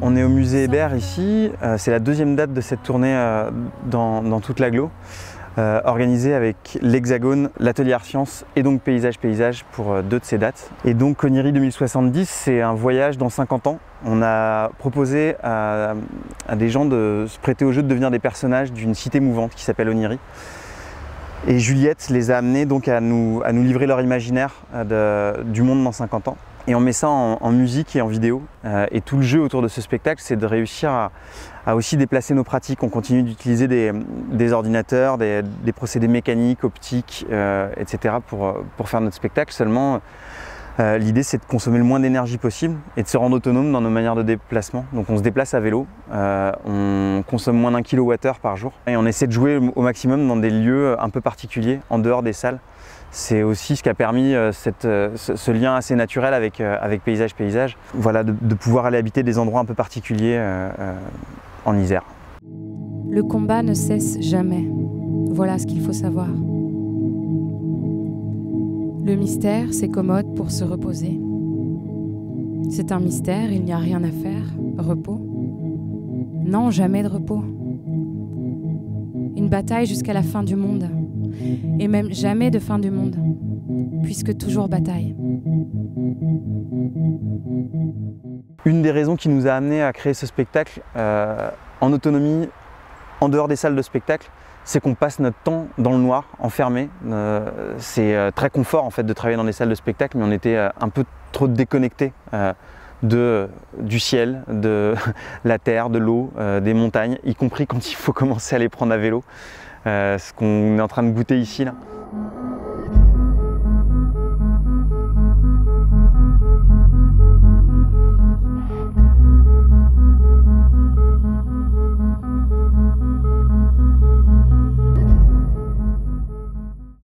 On est au musée Hébert ici, c'est la deuxième date de cette tournée dans toute l'agglo, organisée avec l'Hexagone, l'Atelier Art Sciences et donc Paysage pour deux de ces dates. Et donc Connery 2070, c'est un voyage dans 50 ans. On a proposé à des gens de se prêter au jeu de devenir des personnages d'une cité mouvante qui s'appelle Oniry. Et Juliette les a amenés donc à nous livrer leur imaginaire du monde dans 50 ans. Et on met ça en musique et en vidéo. Et tout le jeu autour de ce spectacle, c'est de réussir à aussi déplacer nos pratiques. On continue d'utiliser des ordinateurs, des procédés mécaniques, optiques, etc. pour faire notre spectacle. Seulement, l'idée, c'est de consommer le moins d'énergie possible et de se rendre autonome dans nos manières de déplacement. Donc on se déplace à vélo, on consomme moins d'1 kWh par jour. Et on essaie de jouer au maximum dans des lieux un peu particuliers, en dehors des salles. C'est aussi ce qui a permis ce lien assez naturel avec Paysage. Voilà, de pouvoir aller habiter des endroits un peu particuliers en Isère. Le combat ne cesse jamais. Voilà ce qu'il faut savoir. Le mystère, c'est commode pour se reposer. C'est un mystère, il n'y a rien à faire. Repos? Non, jamais de repos. Une bataille jusqu'à la fin du monde. Et même jamais de fin du monde, puisque toujours bataille. Une des raisons qui nous a amené à créer ce spectacle en autonomie, en dehors des salles de spectacle, c'est qu'on passe notre temps dans le noir, enfermé. C'est très confort en fait de travailler dans des salles de spectacle, mais on était un peu trop déconnectés du ciel, de la terre, de l'eau, des montagnes, y compris quand il faut commencer à les prendre à vélo. Ce qu'on est en train de goûter ici là.